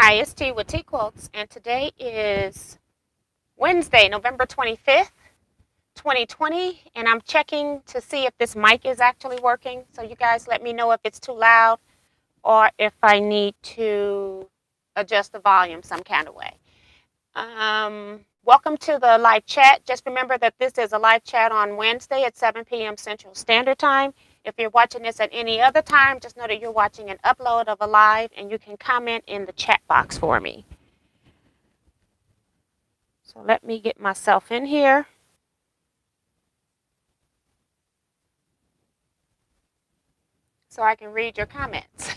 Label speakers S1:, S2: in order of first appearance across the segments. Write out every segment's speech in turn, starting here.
S1: Hi, it's T with Teaquilts, and today is Wednesday, November 25th, 2020, and I'm checking to see if this mic is actually working. So you guys let me know if it's too loud or if I need to adjust the volume some kind of way. Welcome to the live chat. Just remember that this is a live chat on Wednesday at 7 p.m. Central Standard Time. If you're watching this at any other time, just know that you're watching an upload of a live, and you can comment in the chat box for me. So let me get myself in here. So I can read your comments.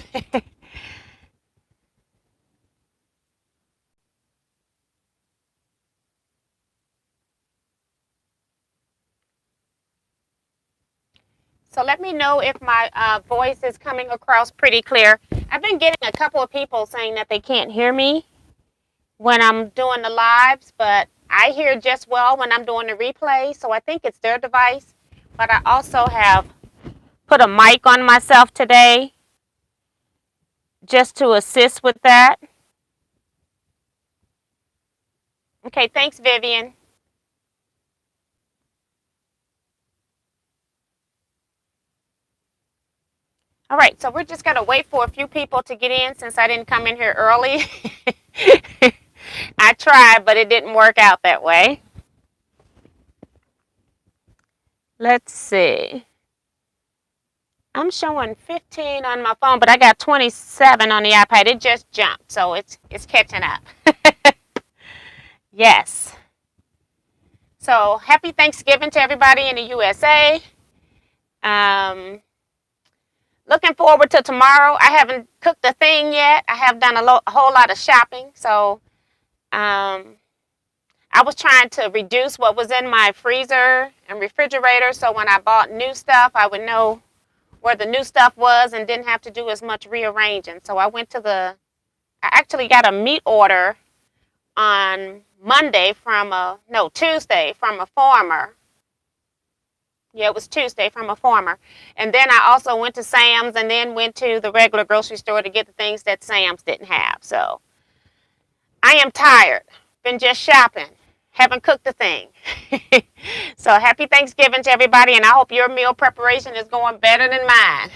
S1: So let me know if my voice is coming across pretty clear. I've been getting a couple of people saying that they can't hear me when I'm doing the lives, but I hear just well when I'm doing the replay, so I think it's their device. But I also have put a mic on myself today just to assist with that. Okay, thanks, Vivian. All right, so we're just going to wait for a few people to get in since I didn't come in here early. I tried, but it didn't work out that way. Let's see. I'm showing 15 on my phone, but I got 27 on the iPad. It just jumped, so it's catching up. Yes. So happy Thanksgiving to everybody in the USA. Looking forward to tomorrow. I haven't cooked a thing yet. I have done a whole lot of shopping, so I was trying to reduce what was in my freezer and refrigerator, so when I bought new stuff, I would know where the new stuff was and didn't have to do as much rearranging. So I actually got a meat order on Tuesday from a farmer. Yeah, it was Tuesday from a farmer. And then I also went to Sam's and then went to the regular grocery store to get the things that Sam's didn't have. So I am tired. Been just shopping. Haven't cooked a thing. So happy Thanksgiving to everybody, and I hope your meal preparation is going better than mine.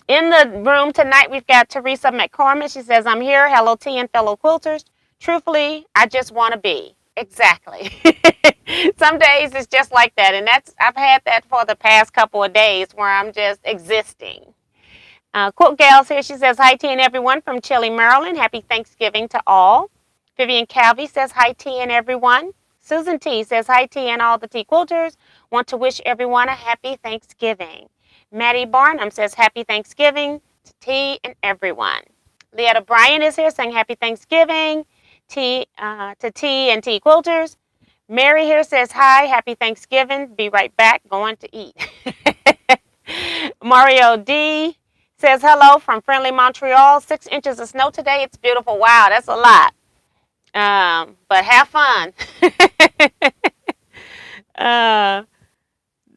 S1: In the room tonight, we've got Teresa McCormick. She says, I'm here. Hello, T and fellow quilters. Truthfully, I just want to be. Exactly. Some days it's just like that, and I've had that for the past couple of days where I'm just existing. Quilt Gals here. She says, hi, T and everyone from Chile, Maryland. Happy Thanksgiving to all. Vivian Calvi says, hi, T and everyone. Susan T says, hi, T and all the T quilters. Want to wish everyone a happy Thanksgiving. Maddie Barnum says, happy Thanksgiving to T and everyone. Leetta Bryan is here saying, happy Thanksgiving to T and T quilters. Mary here says, hi, happy Thanksgiving. Be right back, going to eat. Mario D says, hello from friendly Montreal. 6 inches of snow today. It's beautiful. Wow, that's a lot. But have fun.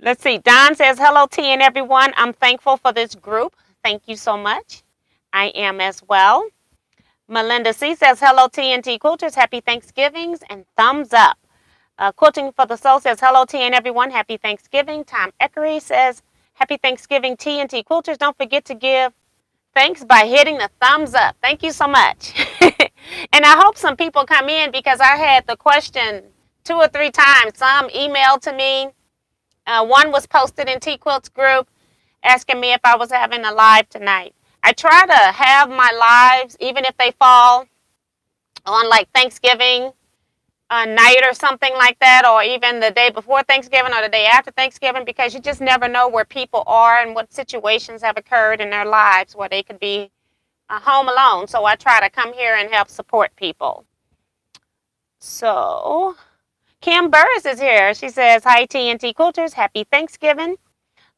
S1: Let's see. Don says, hello, T and everyone. I'm thankful for this group. Thank you so much. I am as well. Melinda C says, hello, T and T quilters. Happy Thanksgivings and thumbs up. Quilting for the Soul says, hello, T and everyone. Happy Thanksgiving. Tom Eckery says, happy Thanksgiving, T and T quilters. Don't forget to give thanks by hitting the thumbs up. Thank you so much. And I hope some people come in because I had the question 2 or 3 times. Some emailed to me. One was posted in Teaquilts group asking me if I was having a live tonight. I try to have my lives, even if they fall on like Thanksgiving night or something like that, or even the day before Thanksgiving or the day after Thanksgiving, because you just never know where people are and what situations have occurred in their lives where they could be home alone. So I try to come here and help support people. So Kim Burris is here. She says, hi, T and T quilters. Happy Thanksgiving.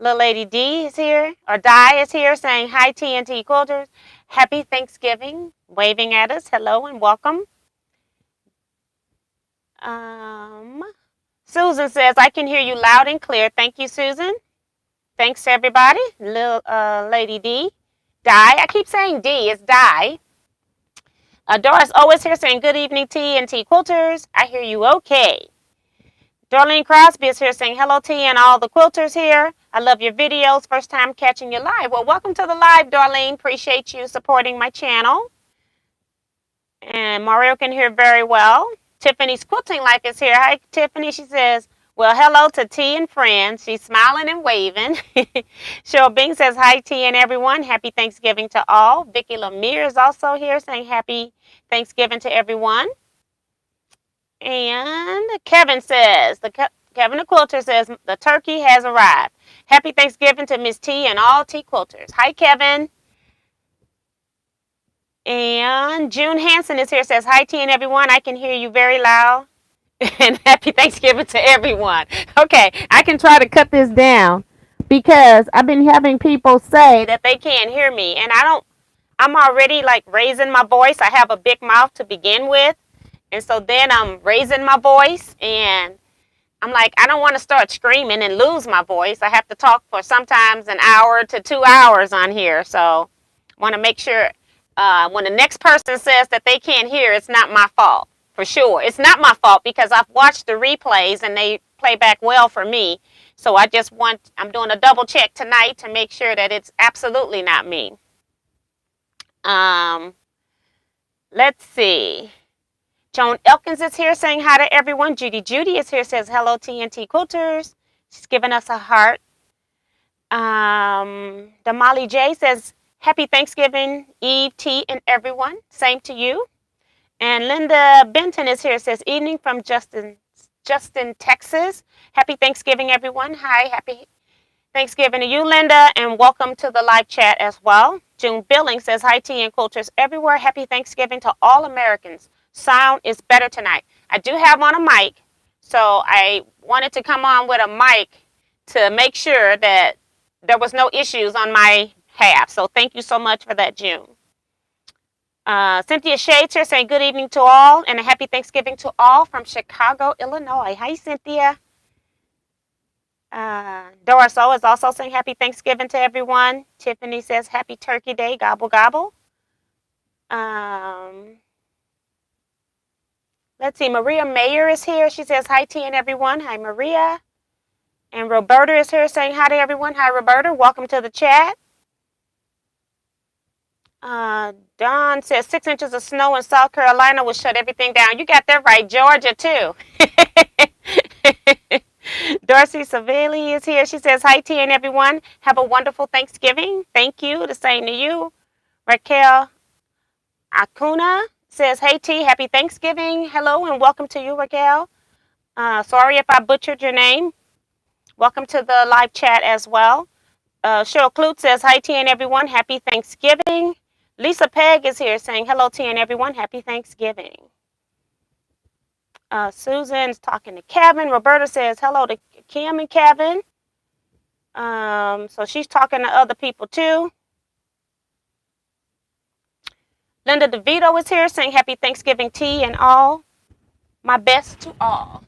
S1: Little Lady D is here, or Di is here saying, hi, T and T quilters. Happy Thanksgiving. Waving at us. Hello and welcome. Susan says, I can hear you loud and clear. Thank you, Susan. Thanks, everybody. Little Lady D. Di. I keep saying D. It's Di. Doris always here saying good evening, T and T Quilters. I hear you okay. Darlene Crosby is here saying hello, T and all the quilters here. I love your videos. First time catching you live. Well, welcome to the live, Darlene. Appreciate you supporting my channel. And Mario can hear very well. Tiffany's Quilting Life is here. Hi, Tiffany. She says, well, hello to T and friends. She's smiling and waving. Cheryl Bing says, hi, T and everyone. Happy Thanksgiving to all. Vicky Lemire is also here saying happy Thanksgiving to everyone. And Kevin says, Kevin the Quilter says, the turkey has arrived. Happy Thanksgiving to Miss T and all T Quilters. Hi, Kevin. And June Hansen is here, says, hi, T and everyone. I can hear you very loud. And happy Thanksgiving to everyone. Okay, I can try to cut this down because I've been having people say that they can't hear me. And I'm already like raising my voice. I have a big mouth to begin with. And so then I'm raising my voice and I'm like, I don't want to start screaming and lose my voice. I have to talk for sometimes an hour to 2 hours on here. So I want to make sure when the next person says that they can't hear, it's not my fault. For sure. It's not my fault because I've watched the replays and they play back well for me. So I'm doing a double check tonight to make sure that it's absolutely not me. Let's see. Joan Elkins is here saying hi to everyone. Judy is here, says hello, TNT Quilters. She's giving us a heart. Damali J says happy Thanksgiving Eve, T, and everyone. Same to you. And Linda Benton is here, says evening from Justin, Texas. Happy Thanksgiving, everyone. Hi, happy Thanksgiving to you, Linda, and welcome to the live chat as well. June Billing says hi, T and Quilters everywhere. Happy Thanksgiving to all Americans. Sound is better tonight. I do have on a mic, so I wanted to come on with a mic to make sure that there was no issues on my half. So thank you so much for that, June. Cynthia Shades here saying good evening to all and a happy Thanksgiving to all from Chicago, Illinois. Hi, Cynthia. Doris O is also saying happy Thanksgiving to everyone. Tiffany says happy Turkey Day, gobble gobble. Let's see, Maria Mayer is here. She says hi, T and everyone. Hi, Maria. And Roberta is here saying hi to everyone. Hi, Roberta. Welcome to the chat. Don says 6 inches of snow in South Carolina will shut everything down. You got that right. Georgia, too. Darcy Savelli is here. She says, hi, T and everyone. Have a wonderful Thanksgiving. Thank you. The same to you. Raquel Acuna says, hey, T, happy Thanksgiving. Hello and welcome to you, Raquel. Sorry if I butchered your name. Welcome to the live chat as well. Cheryl Clute says, hi, T and everyone. Happy Thanksgiving. Lisa Pegg is here saying, hello, T and everyone. Happy Thanksgiving. Susan's talking to Kevin. Roberta says, hello to Kim and Kevin. So she's talking to other people too. Linda DeVito is here saying, happy Thanksgiving, T and all. My best to all.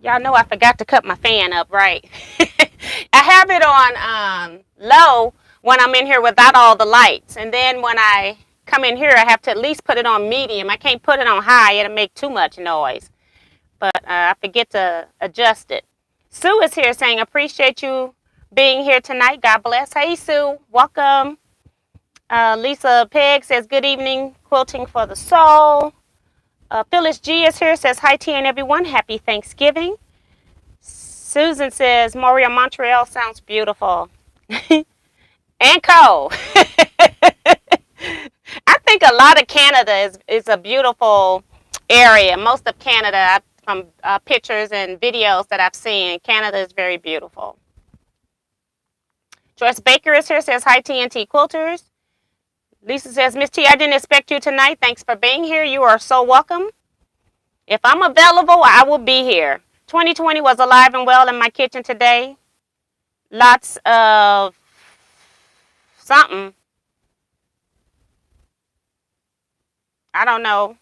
S1: Y'all know I forgot to cut my fan up, right? I have it on low when I'm in here without all the lights. And then when I come in here, I have to at least put it on medium. I can't put it on high. It'll make too much noise. But I forget to adjust it. Sue is here saying, appreciate you being here tonight. God bless. Hey, Sue. Welcome. Lisa Pegg says, good evening, quilting for the soul. Phyllis G is here, says, hi, T and everyone. Happy Thanksgiving. Susan says, Montreal, Montreal sounds beautiful. And cold. I think a lot of Canada is a beautiful area. Most of Canada, from pictures and videos that I've seen, Canada is very beautiful. Joyce Baker is here, says, hi, TNT Quilters. Lisa says, Miss T, I didn't expect you tonight. Thanks for being here. You are so welcome. If I'm available, I will be here. 2020 was alive and well in my kitchen today. Lots of something. I don't know.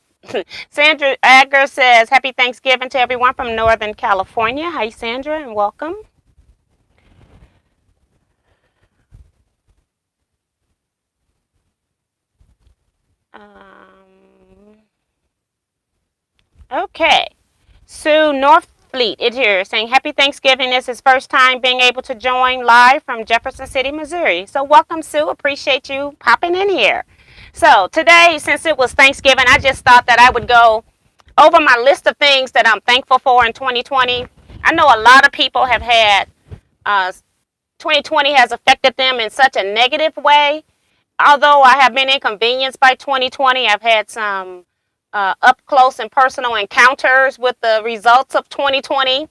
S1: Sandra Agger says, happy Thanksgiving to everyone from Northern California. Hi, Sandra, and welcome. Okay. Sue Northfleet is here saying happy Thanksgiving. This is first time being able to join live from Jefferson City, Missouri. So welcome, Sue. Appreciate you popping in here. So today, since it was Thanksgiving, I just thought that I would go over my list of things that I'm thankful for in 2020. I know a lot of people have had 2020 has affected them in such a negative way. Although I have been inconvenienced by 2020, I've had some up close and personal encounters with the results of 2020.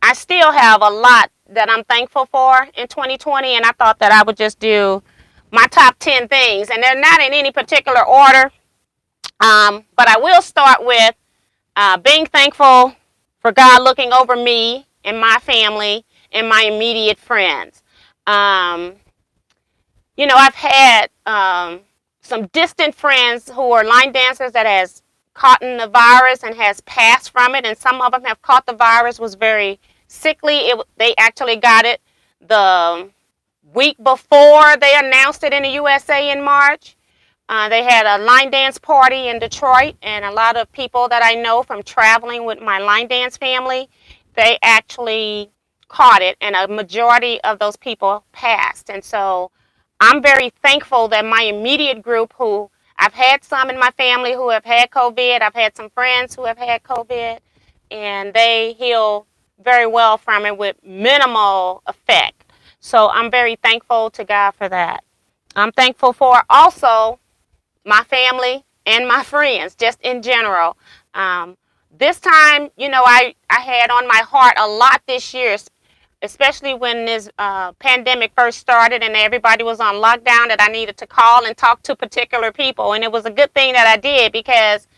S1: I still have a lot that I'm thankful for in 2020, and I thought that I would just do my top 10 things, and they're not in any particular order. But I will start with being thankful for God looking over me and my family and my immediate friends. I've had some distant friends who are line dancers that has caught the virus and has passed from it, and some of them have caught the virus, was very sickly. They actually got it the week before they announced it in the USA in March. They had a line dance party in Detroit, and a lot of people that I know from traveling with my line dance family, they actually caught it, and a majority of those people passed. And so I'm very thankful that my immediate group, who I've had some in my family who have had COVID, I've had some friends who have had COVID, and they heal very well from it with minimal effect. So I'm very thankful to God for that. I'm thankful for also my family and my friends, just in general. This time, I had on my heart a lot this year, especially when this pandemic first started and everybody was on lockdown, that I needed to call and talk to particular people. And it was a good thing that I did, because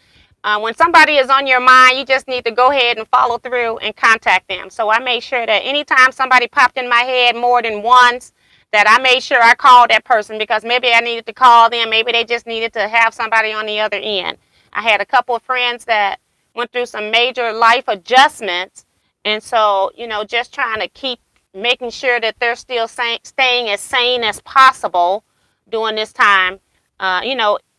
S1: when somebody is on your mind, you just need to go ahead and follow through and contact them. So I made sure that anytime somebody popped in my head more than once, that I made sure I called that person, because maybe I needed to call them. Maybe they just needed to have somebody on the other end. I had a couple of friends that went through some major life adjustments. And so, just trying to keep making sure that they're still staying as sane as possible during this time.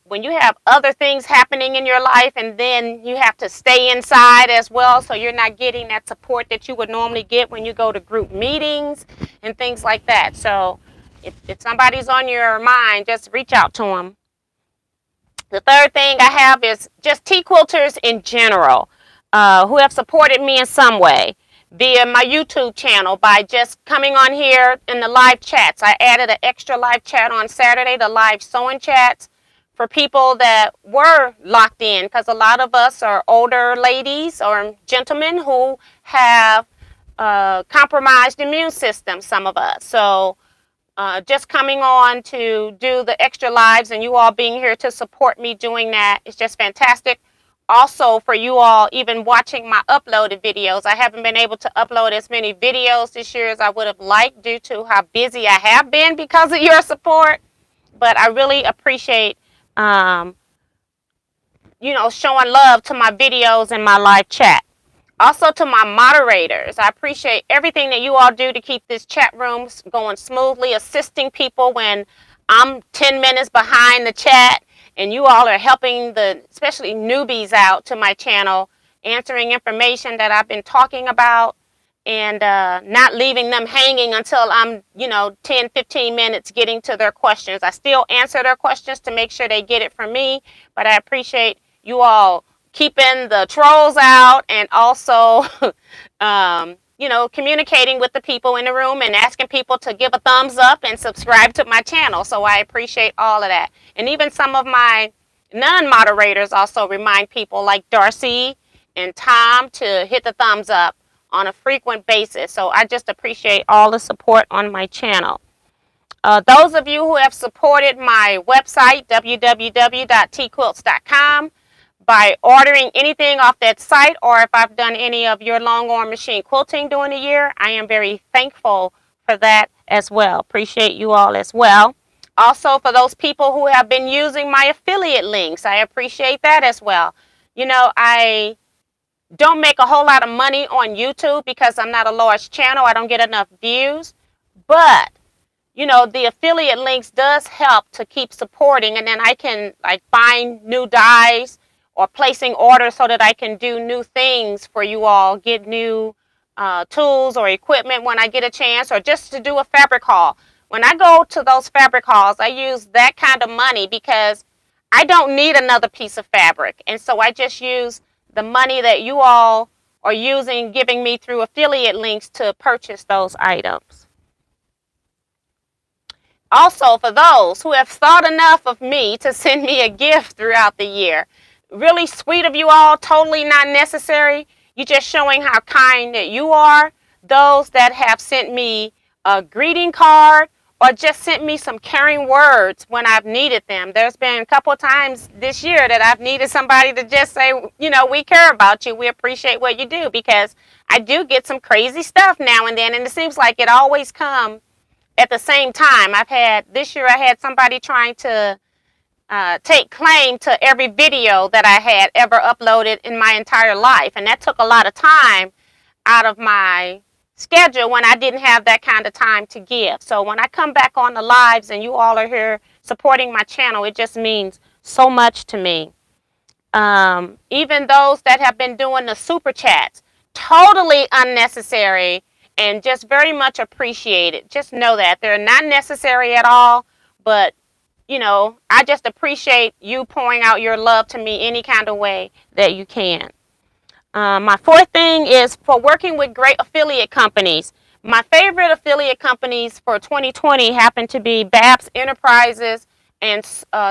S1: When you have other things happening in your life, and then you have to stay inside as well, so you're not getting that support that you would normally get when you go to group meetings and things like that. So if somebody's on your mind, just reach out to them. The third thing I have is just Teaquilters in general, who have supported me in some way via my YouTube channel by just coming on here in the live chats. I added an extra live chat on Saturday, the live sewing chats, for people that were locked in, because a lot of us are older ladies or gentlemen who have compromised immune system, some of us. So just coming on to do the extra lives, and you all being here to support me doing that is just fantastic. Also, for you all even watching my uploaded videos, I haven't been able to upload as many videos this year as I would have liked, due to how busy I have been because of your support. But I really appreciate showing love to my videos and my live chat. Also, to my moderators, I appreciate everything that you all do to keep this chat room going smoothly, assisting people when I'm 10 minutes behind the chat, and you all are helping especially newbies out to my channel, answering information that I've been talking about, and not leaving them hanging until I'm 10, 15 minutes getting to their questions. I still answer their questions to make sure they get it from me, but I appreciate you all keeping the trolls out, and also communicating with the people in the room and asking people to give a thumbs up and subscribe to my channel. So I appreciate all of that. And even some of my non-moderators also remind people like Darcy and Tom to hit the thumbs up on a frequent basis. So I just appreciate all the support on my channel. Those of you who have supported my website, www.teaquilts.com, by ordering anything off that site, or if I've done any of your long arm machine quilting during the year, I am very thankful for that as well. Appreciate you all as well. Also, for those people who have been using my affiliate links, I appreciate that as well. I don't make a whole lot of money on YouTube because I'm not a large channel. I don't get enough views. But the affiliate links does help to keep supporting, and then I can like find new dyes or placing orders so that I can do new things for you all, get new tools or equipment when I get a chance, or just to do a fabric haul. When I go to those fabric hauls, I use that kind of money because I don't need another piece of fabric. And so I just use the money that you all are using, giving me through affiliate links to purchase those items. Also, for those who have thought enough of me to send me a gift throughout the year, really sweet of you all, totally not necessary. You're just showing how kind that you are. Those that have sent me a greeting card or just sent me some caring words when I've needed them. There's been a couple of times this year that I've needed somebody to just say, we care about you. We appreciate what you do, because I do get some crazy stuff now and then, and it seems like it always comes at the same time. This year I had somebody trying to take claim to every video that I had ever uploaded in my entire life. And that took a lot of time out of my schedule when I didn't have that kind of time to give. So when I come back on the lives and you all are here supporting my channel, it just means so much to me. Even those that have been doing the super chats, totally unnecessary and just very much appreciated. Just know that they're not necessary at all, but I just appreciate you pouring out your love to me any kind of way that you can. My fourth thing is for working with great affiliate companies. My favorite affiliate companies for 2020 happen to be Babs Enterprises and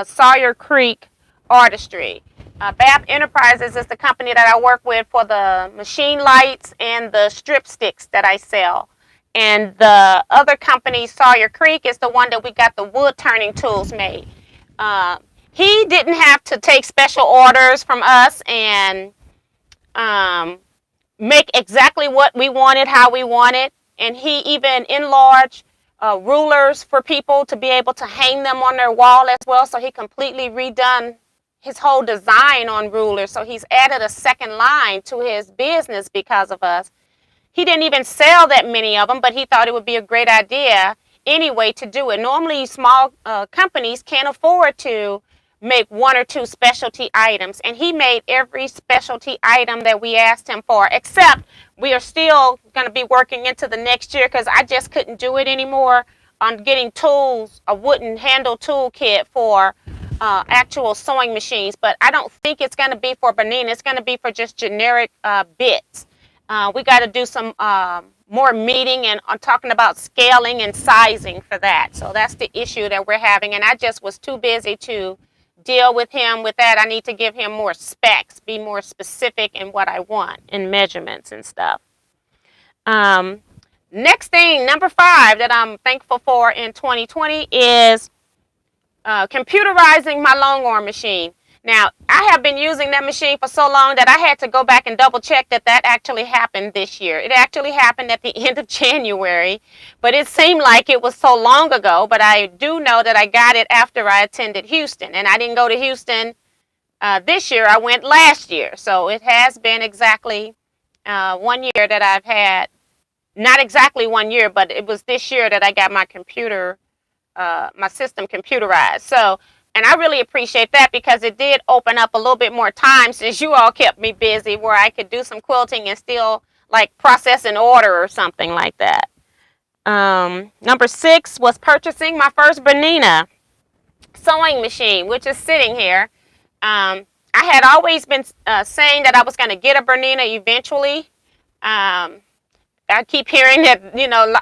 S1: Sawyer Creek Artistry. Babs Enterprises is the company that I work with for the machine lights and the strip sticks that I sell. And the other company, Sawyer Creek, is the one that we got the wood turning tools made. He didn't have to take special orders from us and make exactly what we wanted, how we wanted. And he even enlarged rulers for people to be able to hang them on their wall as well. So he completely redone his whole design on rulers. So he's added a second line to his business because of us. He didn't even sell that many of them, but he thought it would be a great idea anyway to do it. Normally, small companies can't afford to make one or two specialty items, and he made every specialty item that we asked him for, except we are still going to be working into the next year because I just couldn't do it anymore on getting tools, a wooden handle tool kit for actual sewing machines. But I don't think it's going to be for Bernina. It's going to be for just generic bits. We got to do some more meeting and talking about scaling and sizing for that. So that's the issue that we're having, and I just was too busy to deal with him with that. I need to give him more specs, be more specific in what I want in measurements and stuff. Next thing, number 5 that I'm thankful for in 2020 is computerizing my long arm machine. Now, I have been using that machine for so long that I had to go back and double check that actually happened this year. It actually happened at the end of January, but it seemed like it was so long ago. But I do know that I got it after I attended Houston, and I didn't go to Houston this year. I went last year. So it has been exactly 1 year that I've had, not exactly 1 year, but it was this year that I got my my system computerized. So, and I really appreciate that because it did open up a little bit more time since you all kept me busy, where I could do some quilting and still like process an order or something like that. Number 6 was purchasing my first Bernina sewing machine, which is sitting here. I had always been saying that I was going to get a Bernina eventually. I keep hearing that,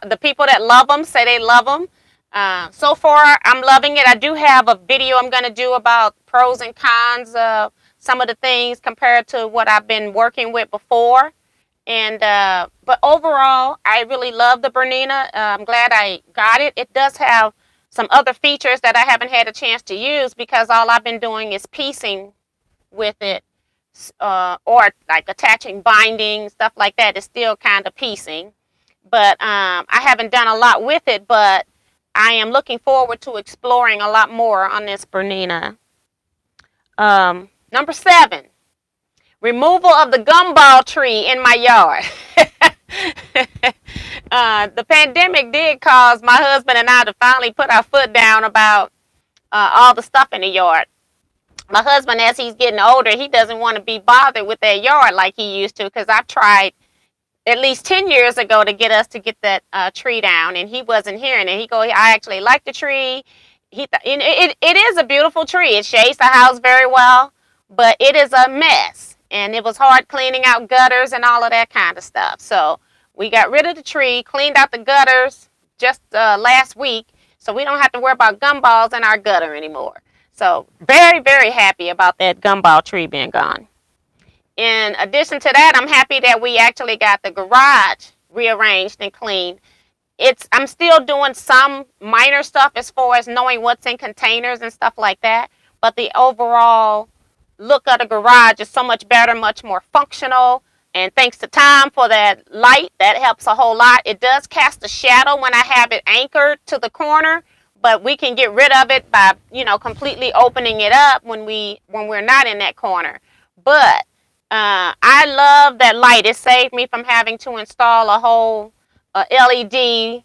S1: the people that love them say they love them. So far, I'm loving it. I do have a video I'm going to do about pros and cons of some of the things compared to what I've been working with before. And but overall, I really love the Bernina. I'm glad I got it. It does have some other features that I haven't had a chance to use because all I've been doing is piecing with it, or like attaching binding, stuff like that. It's still kind of piecing. But I haven't done a lot with it, but I am looking forward to exploring a lot more on this Bernina. Number 7, removal of the gumball tree in my yard. The pandemic did cause my husband and I to finally put our foot down about all the stuff in the yard. My husband, as he's getting older, he doesn't want to be bothered with that yard like he used to, because I've tried at least 10 years ago to get us to get that tree down, and he wasn't hearing it. He go, I actually like the tree. It is a beautiful tree. It shades the house very well, but it is a mess, and it was hard cleaning out gutters and all of that kind of stuff. So we got rid of the tree, cleaned out the gutters just last week, so we don't have to worry about gumballs in our gutter anymore. So very, very happy about that gumball tree being gone. In addition to that, I'm happy that we actually got the garage rearranged and cleaned. I'm still doing some minor stuff as far as knowing what's in containers and stuff like that, but the overall look of the garage is so much better, much more functional. And thanks to Tom for that light, that helps a whole lot. It does cast a shadow when I have it anchored to the corner, but we can get rid of it by, completely opening it up when we're not in that corner. But I love that light. It saved me from having to install a whole LED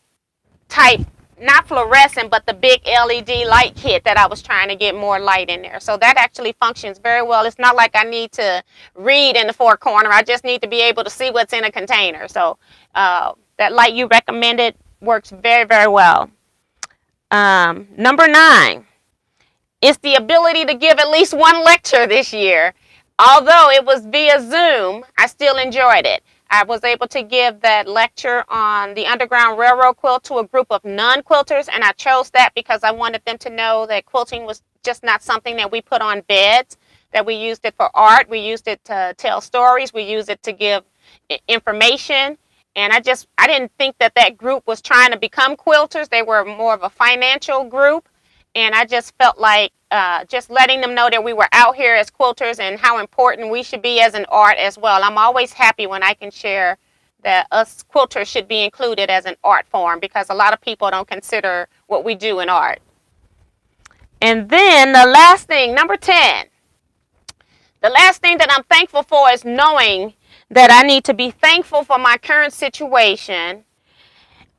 S1: type, not fluorescent, but the big LED light kit that I was trying to get more light in there. So that actually functions very well. It's not like I need to read in the four corner. I just need to be able to see what's in a container. So that light you recommended works very, very well. Number 9 is the ability to give at least one lecture this year. Although it was via Zoom, I still enjoyed it. I was able to give that lecture on the Underground Railroad quilt to a group of non-quilters, and I chose that because I wanted them to know that quilting was just not something that we put on beds, that we used it for art, we used it to tell stories, we used it to give information, and I didn't think that group was trying to become quilters. They were more of a financial group, and I just felt like just letting them know that we were out here as quilters and how important we should be as an art as well. I'm always happy when I can share that us quilters should be included as an art form, because a lot of people don't consider what we do in art. And then the last thing, number 10, the last thing that I'm thankful for is knowing that I need to be thankful for my current situation.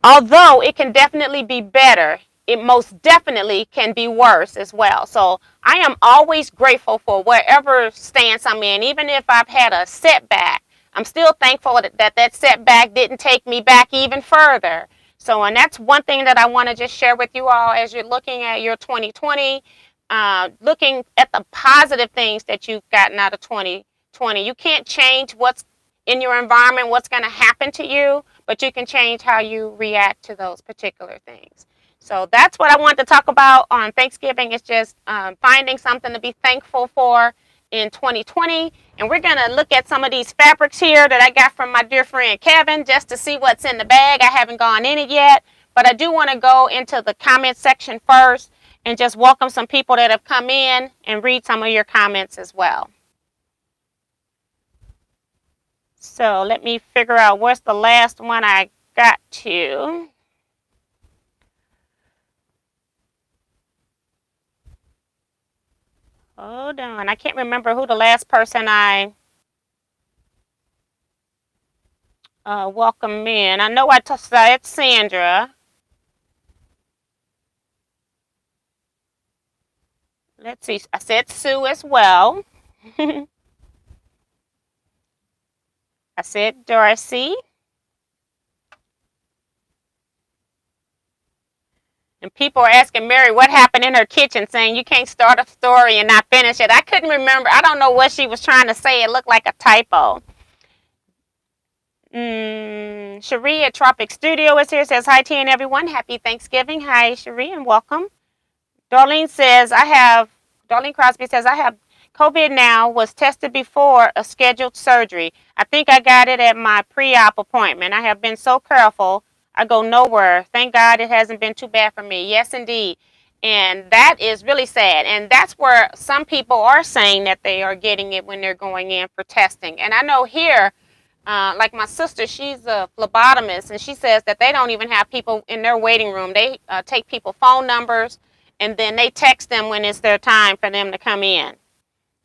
S1: Although it can definitely be better, it most definitely can be worse as well. So I am always grateful for wherever stance I'm in. Even if I've had a setback, I'm still thankful that setback didn't take me back even further. So, and that's one thing that I want to just share with you all as you're looking at your 2020, looking at the positive things that you've gotten out of 2020. You can't change what's in your environment, what's going to happen to you, but you can change how you react to those particular things. So that's what I want to talk about on Thanksgiving. It's just finding something to be thankful for in 2020. And we're going to look at some of these fabrics here that I got from my dear friend Kevin, just to see what's in the bag. I haven't gone in it yet, but I do want to go into the comment section first and just welcome some people that have come in and read some of your comments as well. So let me figure out what's the last one I got to. Hold on. I can't remember who the last person I welcome in. I know I said Sandra. Let's see. I said Sue as well. I said Darcy. And people are asking Mary what happened in her kitchen, saying you can't start a story and not finish it. I couldn't remember. I don't know what she was trying to say. It looked like a typo. Cherie at Tropic Studio is here. Says, hi, T and everyone. Happy Thanksgiving. Hi, Cherie, and welcome. Darlene Crosby says, I have COVID now, was tested before a scheduled surgery. I think I got it at my pre-op appointment. I have been so careful. I go nowhere. Thank God it hasn't been too bad for me. Yes, indeed. And that is really sad. And that's where some people are saying that they are getting it when they're going in for testing. And I know here, like my sister, she's a phlebotomist, and she says that they don't even have people in their waiting room. They take people's phone numbers, and then they text them when it's their time for them to come in.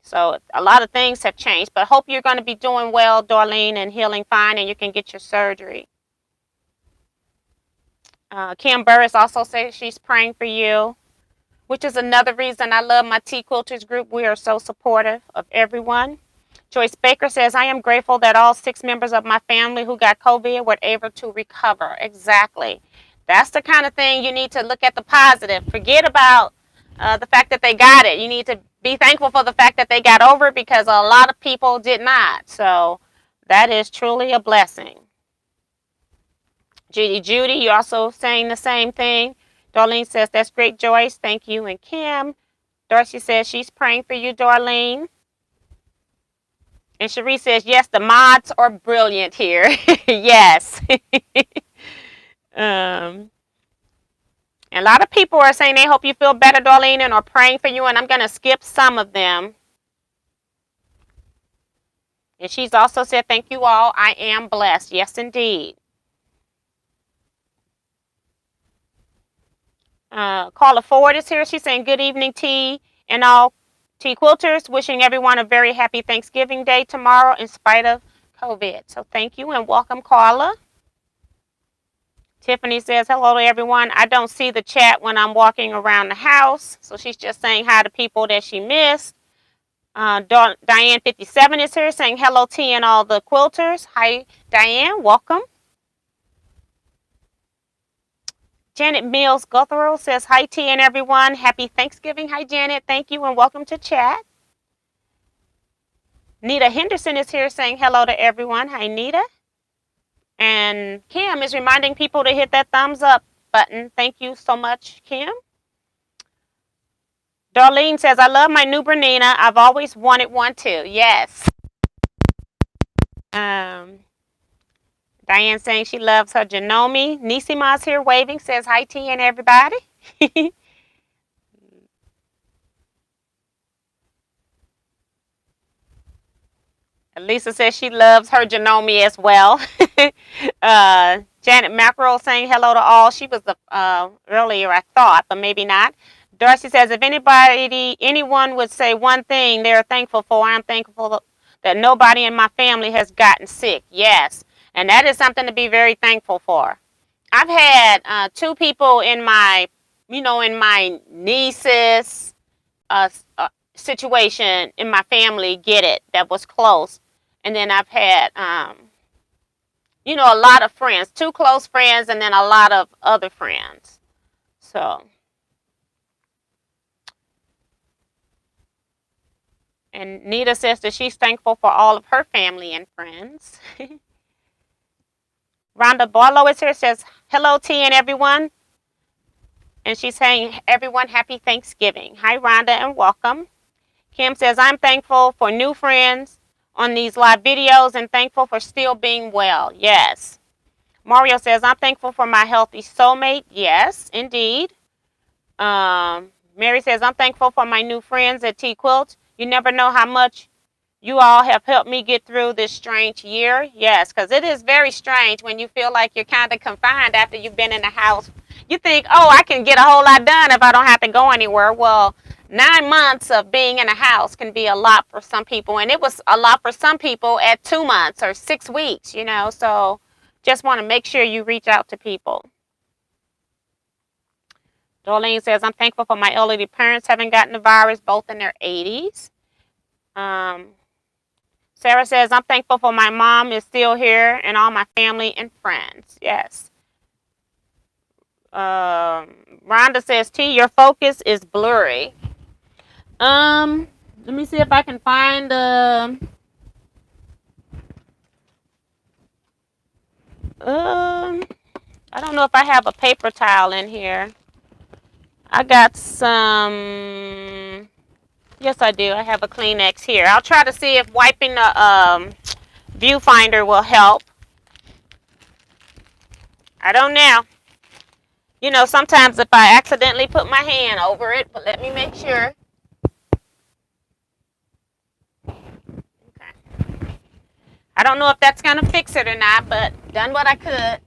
S1: So a lot of things have changed, but hope you're going to be doing well, Darlene, and healing fine, and you can get your surgery. Kim Burris also says she's praying for you, which is another reason I love my Teaquilters group. We are so supportive of everyone. Joyce Baker says, I am grateful that all 6 members of my family who got COVID were able to recover. Exactly. That's the kind of thing you need to look at the positive. Forget about the fact that they got it. You need to be thankful for the fact that they got over it, because a lot of people did not. So that is truly a blessing. Judy, you're also saying the same thing. Darlene says, that's great, Joyce. Thank you. And Kim, Darcy says she's praying for you, Darlene. And Cherie says, yes, the mods are brilliant here. Yes. And a lot of people are saying they hope you feel better, Darlene, and are praying for you. And I'm going to skip some of them. And she's also said, thank you all. I am blessed. Yes, indeed. Carla Ford is here. She's saying, good evening, T and all Teaquilters. Wishing everyone a very happy Thanksgiving Day tomorrow in spite of COVID. So thank you and welcome, Carla. Tiffany says, hello to everyone. I don't see the chat when I'm walking around the house. So she's just saying hi to people that she missed. Diane 57 is here saying hello, T and all the quilters. Hi, Diane. Welcome. Janet Mills Guthero says, hi, T and everyone. Happy Thanksgiving. Hi, Janet. Thank you and welcome to chat. Nita Henderson is here saying hello to everyone. Hi, Nita. And Kim is reminding people to hit that thumbs up button. Thank you so much, Kim. Darlene says, I love my new Bernina. I've always wanted one too. Yes. Diane saying she loves her Janome. Nisima's here waving, says hi, T and everybody. Lisa says she loves her Janome as well. Janet Mackerel saying hello to all. She was earlier, I thought, but maybe not. Darcy says, if anyone would say one thing they're thankful for, I'm thankful that nobody in my family has gotten sick. Yes, and that is something to be very thankful for. I've had 2 people in my niece's situation in my family get it that was close. And then I've had, a lot of friends, 2 close friends, and then a lot of other friends. So, and Nita says that she's thankful for all of her family and friends. Rhonda Barlow is here, says, hello, T and everyone. And she's saying, everyone, happy Thanksgiving. Hi, Rhonda, and welcome. Kim says, I'm thankful for new friends on these live videos and thankful for still being well. Yes. Mario says, I'm thankful for my healthy soulmate. Yes, indeed. Mary says, I'm thankful for my new friends at Teaquilts. You never know how much you all have helped me get through this strange year. Yes, because it is very strange when you feel like you're kind of confined after you've been in the house. You think, oh, I can get a whole lot done if I don't have to go anywhere. Well, 9 months of being in a house can be a lot for some people. And it was a lot for some people at 2 months or 6 weeks, So just want to make sure you reach out to people. Darlene says, I'm thankful for my elderly parents having gotten the virus, both in their 80s. Sarah says, I'm thankful for my mom is still here and all my family and friends. Yes. Rhonda says, T, your focus is blurry. Let me see if I can find I don't know if I have a paper towel in here. I got some. Yes, I do. I have a Kleenex here. I'll try to see if wiping the viewfinder will help. I don't know. Sometimes if I accidentally put my hand over it, but let me make sure. Okay. I don't know if that's going to fix it or not, but done what I could.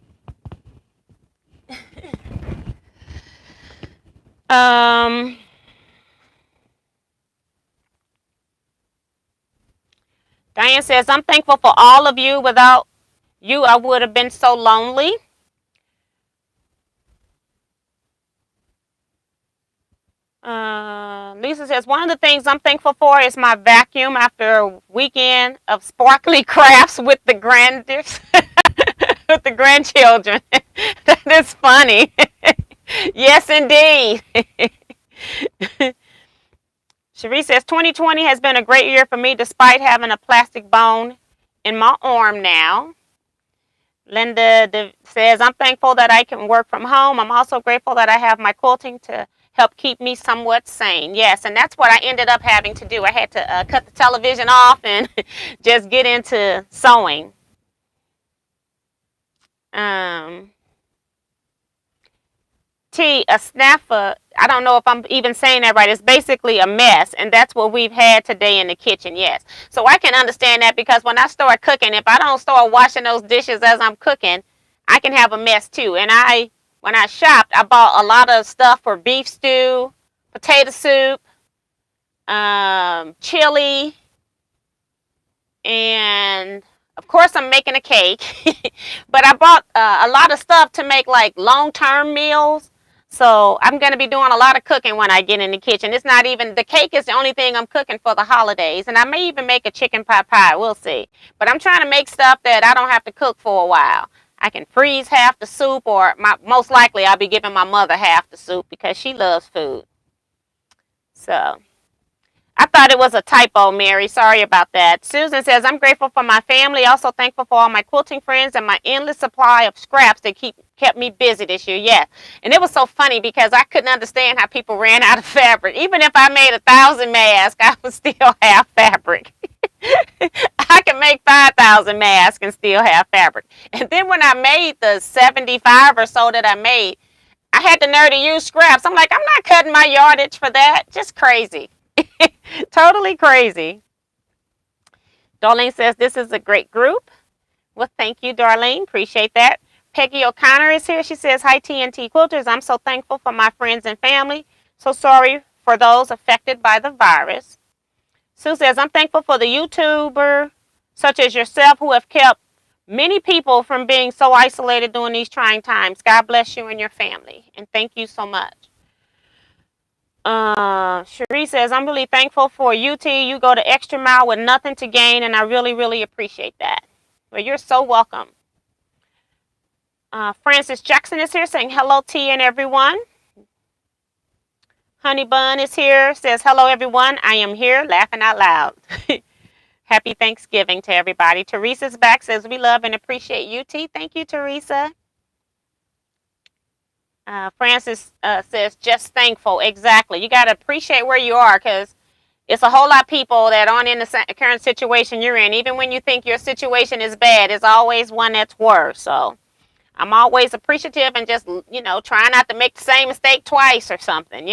S1: Diane says, I'm thankful for all of you. Without you, I would have been so lonely. Lisa says, one of the things I'm thankful for is my vacuum after a weekend of sparkly crafts with the with the grandchildren. That is funny. Yes, indeed. Cherie says, 2020 has been a great year for me despite having a plastic bone in my arm now. Linda says, I'm thankful that I can work from home. I'm also grateful that I have my quilting to help keep me somewhat sane. Yes, and that's what I ended up having to do. I had to cut the television off and just get into sewing. A snaffa, I don't know if I'm even saying that right. It's basically a mess, and that's what we've had today in the kitchen, yes. So I can understand that because when I start cooking, if I don't start washing those dishes as I'm cooking, I can have a mess too. And when I shopped, I bought a lot of stuff for beef stew, potato soup, chili, and of course I'm making a cake. But I bought a lot of stuff to make like long-term meals. So I'm going to be doing a lot of cooking when I get in the kitchen. It's not even, the cake is the only thing I'm cooking for the holidays. And I may even make a chicken pot pie. We'll see. But I'm trying to make stuff that I don't have to cook for a while. I can freeze half the soup, or most likely I'll be giving my mother half the soup because she loves food. So I thought it was a typo, Mary. Sorry about that. Susan says, I'm grateful for my family. Also thankful for all my quilting friends and my endless supply of scraps that kept me busy this year. Yeah. And it was so funny because I couldn't understand how people ran out of fabric. Even if I made 1,000 masks, I would still have fabric. I can make 5,000 masks and still have fabric. And then when I made the 75 or so that I made, I had the nerve to use scraps. I'm like, I'm not cutting my yardage for that. Just crazy. Totally crazy. Darlene says, this is a great group. Well, thank you, Darlene. Appreciate that. Peggy O'Connor is here. She says, hi, TNT Quilters. I'm so thankful for my friends and family. So sorry for those affected by the virus. Sue says, I'm thankful for the YouTuber such as yourself who have kept many people from being so isolated during these trying times. God bless you and your family. And thank you so much. Cherie says, I'm really thankful for UT. You go the extra mile with nothing to gain, and I really, really appreciate that. Well, you're so welcome. Francis Jackson is here saying hello, T and everyone. Honey Bun is here, says hello, everyone. I am here, laughing out loud. Happy Thanksgiving to everybody. Teresa's back, says we love and appreciate UT. Thank you, Teresa. Francis says, just thankful. Exactly. You got to appreciate where you are because it's a whole lot of people that aren't in the current situation you're in. Even when you think your situation is bad, there's always one that's worse. So I'm always appreciative and just, try not to make the same mistake twice or something,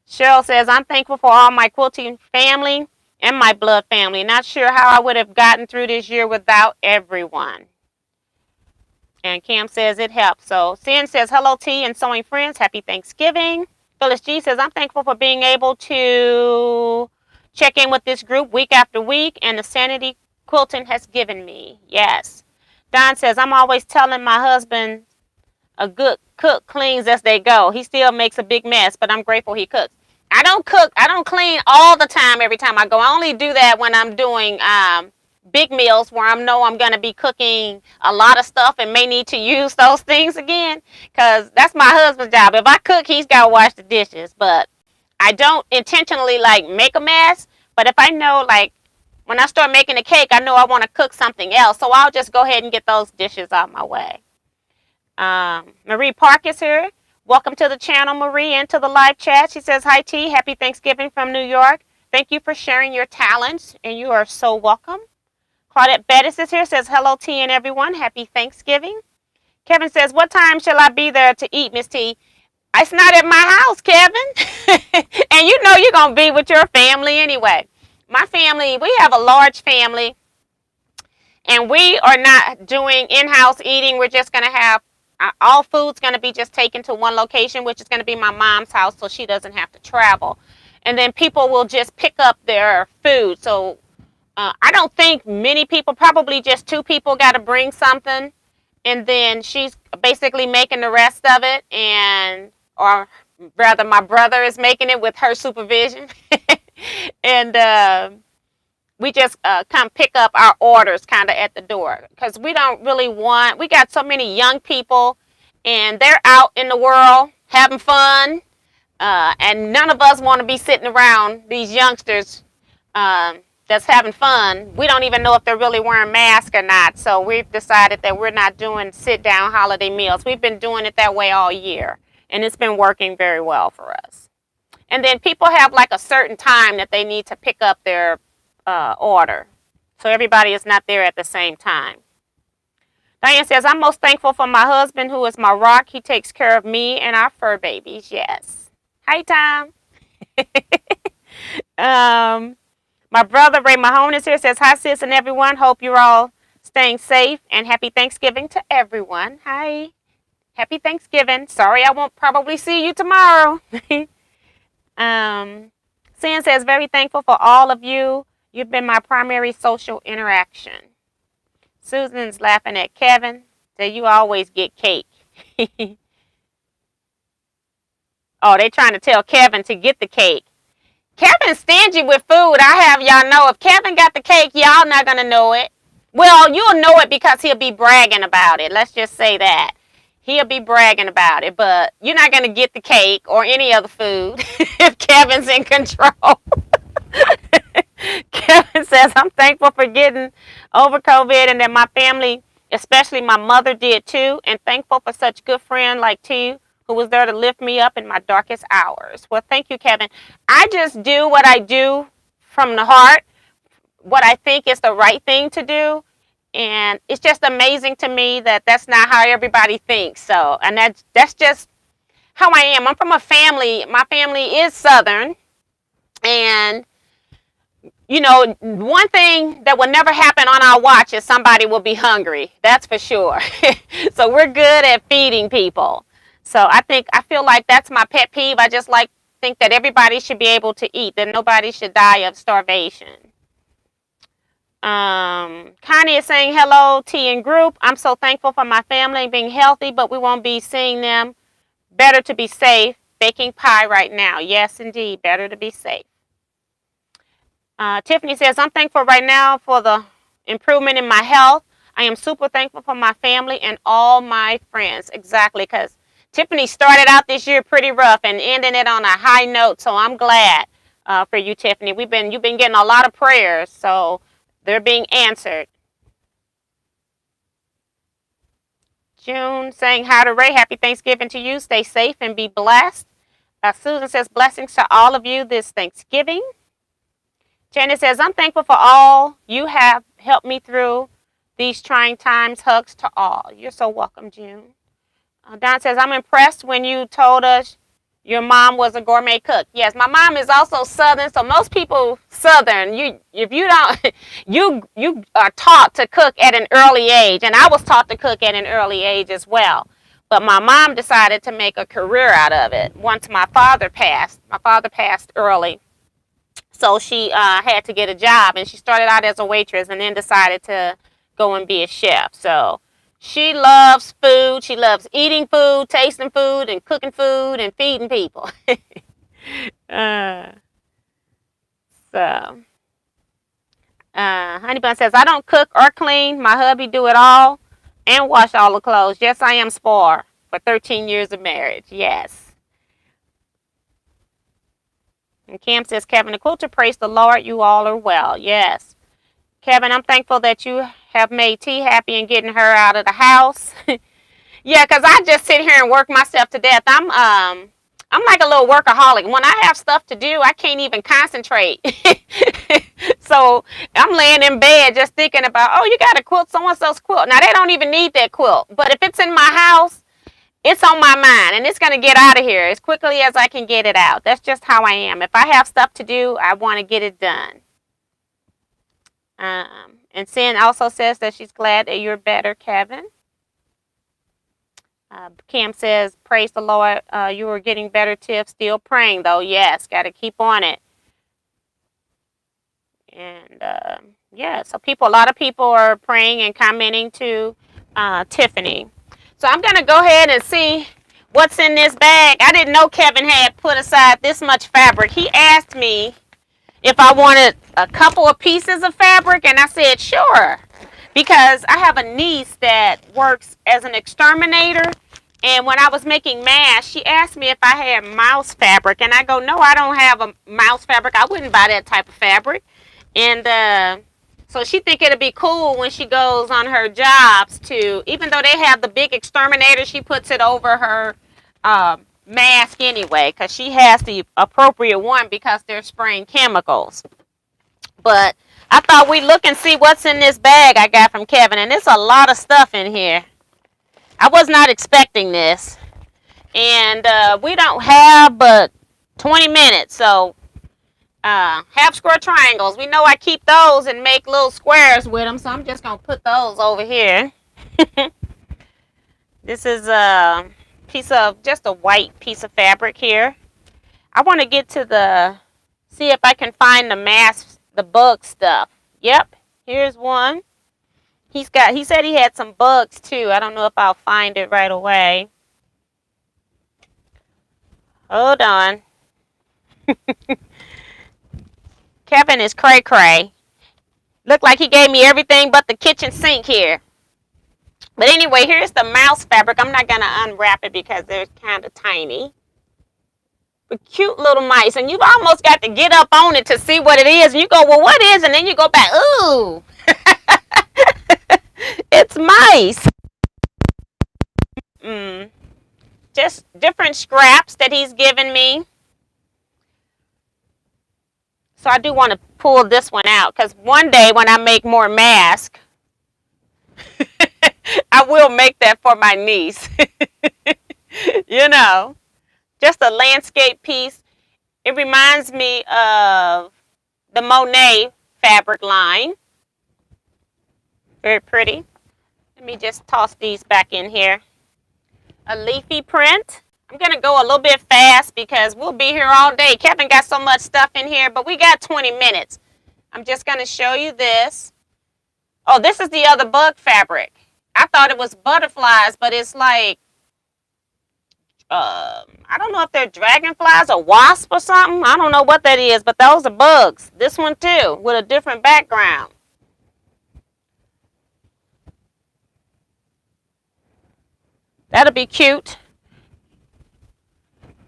S1: Cheryl says, I'm thankful for all my quilting family and my blood family. Not sure how I would have gotten through this year without everyone. And Cam says it helps. So Sin says, hello, T and sewing friends. Happy Thanksgiving. Phyllis G says, I'm thankful for being able to check in with this group week after week and the sanity quilting has given me. Yes. Don says, I'm always telling my husband a good cook cleans as they go. He still makes a big mess, but I'm grateful he cooks. I don't cook. I don't clean all the time every time I go. I only do that when I'm doing big meals where I know I'm going to be cooking a lot of stuff and may need to use those things again because that's my husband's job. If I cook, he's got to wash the dishes, but I don't intentionally make a mess. But if I know when I start making a cake, I know I want to cook something else, so I'll just go ahead and get those dishes out my way. Marie Park is here. Welcome to the channel, Marie, and to the live chat. She says, hi, T. Happy Thanksgiving from New York. Thank you for sharing your talents, and you are so welcome. Claudette Bettis is here, says, hello, T and everyone. Happy Thanksgiving. Kevin says, what time shall I be there to eat, Miss T? It's not at my house, Kevin. And you know you're going to be with your family anyway. My family, we have a large family, and we are not doing in-house eating. We're just going to have, all food's going to be just taken to one location, which is going to be my mom's house, so she doesn't have to travel. And then people will just pick up their food. So I don't think many people, probably just 2 people got to bring something. And then she's basically making the rest of it. Or rather, my brother is making it with her supervision. And we just come pick up our orders kind of at the door. Because we don't really we got so many young people. And they're out in the world having fun. And none of us want to be sitting around these youngsters that's having fun. We don't even know if they're really wearing masks or not. So we've decided that we're not doing sit-down holiday meals. We've been doing it that way all year, and it's been working very well for us. And then people have like a certain time that they need to pick up their order. So everybody is not there at the same time. Diane says, I'm most thankful for my husband, who is my rock. He takes care of me and our fur babies. Yes. Hi, Tom. My brother, Ray Mahone, is here. Says, hi, sis, and everyone. Hope you're all staying safe, and happy Thanksgiving to everyone. Hi. Happy Thanksgiving. Sorry I won't probably see you tomorrow. Sin says, very thankful for all of you. You've been my primary social interaction. Susan's laughing at Kevin. Said, you always get cake. Oh, they trying to tell Kevin to get the cake. Kevin's stingy with food. I have y'all know, if Kevin got the cake, y'all not going to know it. Well, you'll know it because he'll be bragging about it. Let's just say that. He'll be bragging about it, but you're not going to get the cake or any other food if Kevin's in control. Kevin says, I'm thankful for getting over COVID and that my family, especially my mother, did too, and thankful for such good friend like T, who was there to lift me up in my darkest hours. Well, thank you, Kevin. I just do what I do from the heart, what I think is the right thing to do. And it's just amazing to me that that's not how everybody thinks. So, and that's just how I am. I'm from a family. My family is Southern. And, you know, one thing that will never happen on our watch is somebody will be hungry. That's for sure. So we're good at feeding people. So I feel like that's my pet peeve. I just think that everybody should be able to eat, that nobody should die of starvation. Connie is saying, hello, T and group. I'm so thankful for my family being healthy, but we won't be seeing them. Better to be safe. Baking pie right now. Yes, indeed. Better to be safe. Tiffany says, I'm thankful right now for the improvement in my health. I am super thankful for my family and all my friends. Exactly, because Tiffany started out this year pretty rough and ending it on a high note. So I'm glad for you, Tiffany. You've been getting a lot of prayers, so they're being answered. June saying hi to Ray. Happy Thanksgiving to you. Stay safe and be blessed. Susan says, blessings to all of you this Thanksgiving. Janice says, I'm thankful for all you have helped me through these trying times. Hugs to all. You're so welcome, June. Don says, I'm impressed when you told us your mom was a gourmet cook. Yes, my mom is also Southern, so most people Southern, if you don't, you are taught to cook at an early age, and I was taught to cook at an early age as well. But my mom decided to make a career out of it once my father passed. My father passed early, so she had to get a job, and she started out as a waitress and then decided to go and be a chef. So she loves food. She loves eating food, tasting food, and cooking food, and feeding people. Honey Bun says, I don't cook or clean. My hubby do it all and wash all the clothes. Yes, I am spoiled for 13 years of marriage. Yes. And Cam says, Kevin the Quilter, praise the Lord, you all are well. Yes. Kevin, I'm thankful that you have made T happy in getting her out of the house. Yeah, because I just sit here and work myself to death. I'm like a little workaholic. When I have stuff to do, I can't even concentrate. So I'm laying in bed just thinking about, oh, you got to quilt so-and-so's quilt. Now, they don't even need that quilt. But if it's in my house, it's on my mind, and it's going to get out of here as quickly as I can get it out. That's just how I am. If I have stuff to do, I want to get it done. And Sin also says that she's glad that you're better, Kevin. Cam says, praise the Lord, you are getting better, Tiff. Still praying, though. Yes, got to keep on it. And yeah, so a lot of people are praying and commenting to Tiffany. So I'm going to go ahead and see what's in this bag. I didn't know Kevin had put aside this much fabric. He asked me if I wanted a couple of pieces of fabric, and I said sure, because I have a niece that works as an exterminator, and when I was making masks, she asked me if I had mouse fabric, and I go, no, I don't have a mouse fabric. I wouldn't buy that type of fabric. And so she think it'd be cool when she goes on her jobs to, even though they have the big exterminator, she puts it over her mask anyway, because she has the appropriate one because they're spraying chemicals. But I thought we'd look and see what's in this bag I got from Kevin, and there's a lot of stuff in here. I was not expecting this, and we don't have but 20 minutes, so half square triangles. We know I keep those and make little squares with them, so I'm just going to put those over here. This is a piece of, just a white piece of fabric here. I want to get to see if I can find the masks, the bug stuff. Yep, here's one. He said he had some bugs too. I don't know if I'll find it right away. Hold on. Kevin is cray-cray. Looked like he gave me everything but the kitchen sink here. But anyway, here's the mouse fabric. I'm not going to unwrap it because they're kind of tiny. But cute little mice. And you've almost got to get up on it to see what it is. And you go, well, what is? And then you go back, ooh. It's mice. Just different scraps that he's given me. So I do want to pull this one out because one day when I make more masks, I will make that for my niece. You know, just a landscape piece. It reminds me of the Monet fabric line. Very pretty. Let me just toss these back in here. A leafy print. I'm going to go a little bit fast because we'll be here all day. Kevin got so much stuff in here, but we got 20 minutes. I'm just going to show you this. Oh, this is the other bug fabric. I thought it was butterflies, but it's like, I don't know if they're dragonflies or wasps or something. I don't know what that is, but those are bugs. This one too, with a different background. That'll be cute.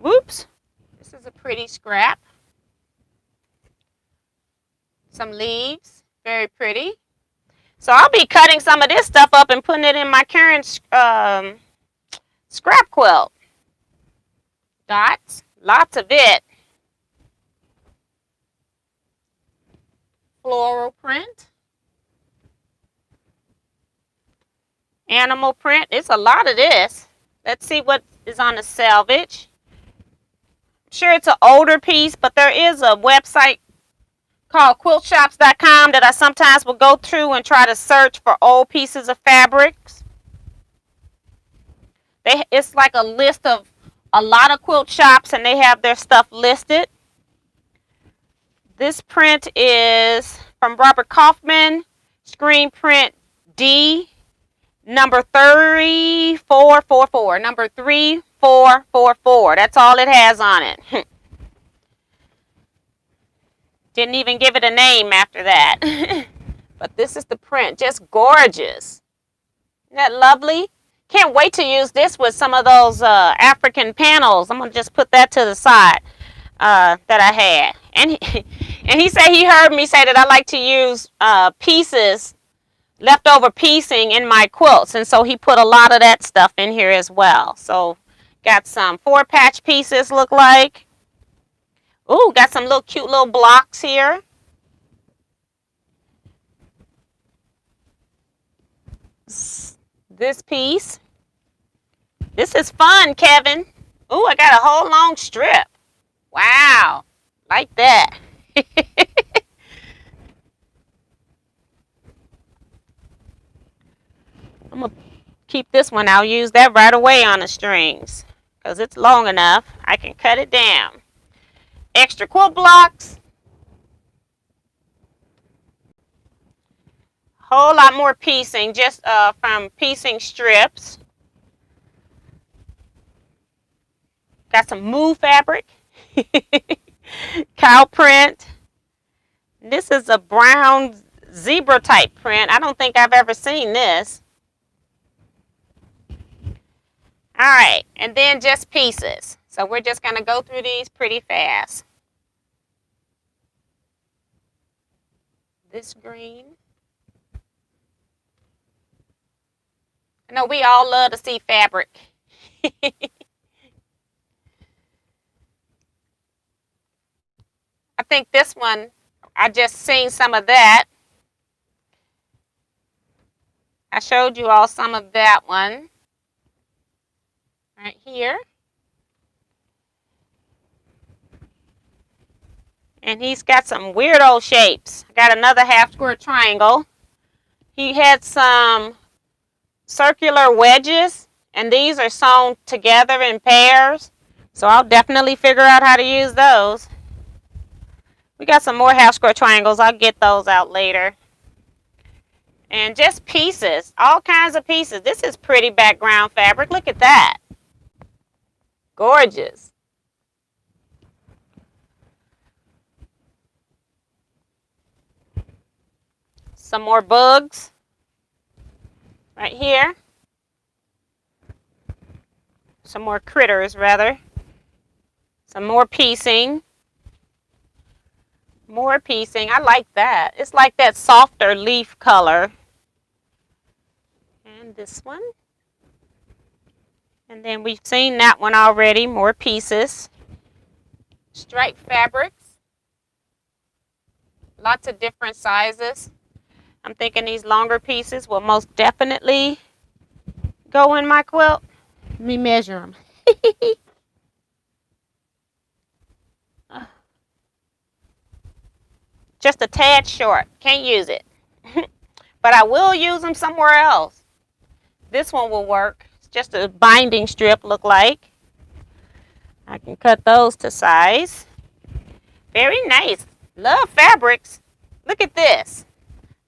S1: Whoops. This is a pretty scrap. Some leaves. Very pretty. So I'll be cutting some of this stuff up and putting it in my current scrap quilt. Dots. Lots of it. Floral print. Animal print. It's a lot of this. Let's see what is on the salvage. I'm sure it's an older piece, but there is a website called quiltshops.com that I sometimes will go through and try to search for old pieces of fabrics. It's like a list of a lot of quilt shops, and they have their stuff listed. This print is from Robert Kaufman, screen print D, number 3444. Number 3444. That's all it has on it. Didn't even give it a name after that. But this is the print. Just gorgeous. Isn't that lovely? Can't wait to use this with some of those African panels. I'm going to just put that to the side that I had. And he said he heard me say that I like to use pieces, leftover piecing in my quilts. And so he put a lot of that stuff in here as well. So got some 4-patch pieces look like. Ooh, got some little cute little blocks here. This piece. This is fun, Kevin. Ooh, I got a whole long strip. Wow. Like that. I'm going to keep this one. I'll use that right away on the strings because it's long enough. I can cut it down. Extra quilt blocks. Whole lot more piecing, just from piecing strips. Got some move fabric. Cow print. This is a brown zebra type print. I don't think I've ever seen this. All right, and then just pieces. So we're just going to go through these pretty fast. This green. I know we all love to see fabric. I think this one, I just seen some of that. I showed you all some of that one. Right here. And he's got some weird old shapes. Got another half square triangle. He had some circular wedges, and these are sewn together in pairs. So I'll definitely figure out how to use those. We got some more half square triangles. I'll get those out later. And just pieces, all kinds of pieces. This is pretty background fabric. Look at that. Gorgeous. Some more bugs right here. Some more critters, rather. Some more piecing. More piecing. I like that. It's like that softer leaf color. And this one. And then we've seen that one already. More pieces. Striped fabrics. Lots of different sizes. I'm thinking these longer pieces will most definitely go in my quilt. Let me measure them. Just a tad short. Can't use it. But I will use them somewhere else. This one will work. It's just a binding strip, look like. I can cut those to size. Very nice. Love fabrics. Look at this.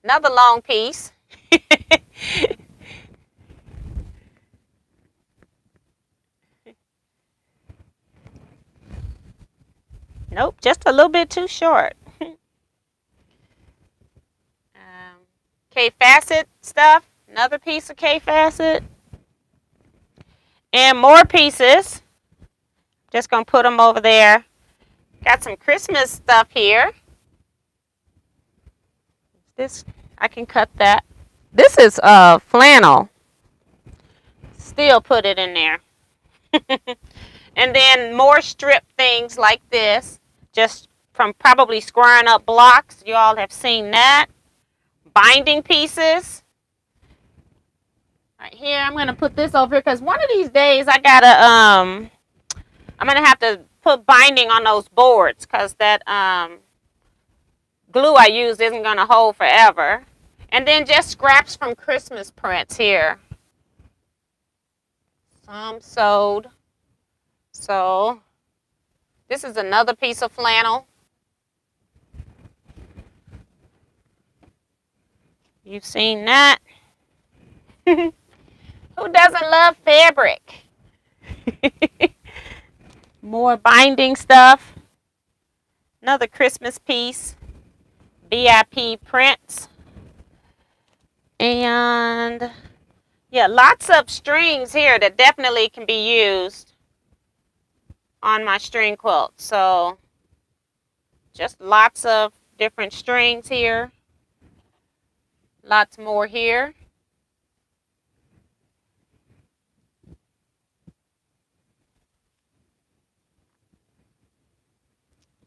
S1: Another long piece. Nope, just a little bit too short. K-facet stuff. Another piece of K-facet. And more pieces. Just going to put them over there. Got some Christmas stuff here. This, I can cut that. This is flannel. Still put it in there. And then more strip things like this. Just from probably squaring up blocks. You all have seen that. Binding pieces. Right here, I'm going to put this over here because one of these days I got to, I'm going to have to put binding on those boards because that glue I used isn't going to hold forever. And then just scraps from Christmas prints here. Some sewed. So this is another piece of flannel. You've seen that. Who doesn't love fabric? More binding stuff. Another Christmas piece. VIP prints. And yeah, lots of strings here that definitely can be used on my string quilt. So just lots of different strings here. Lots more here.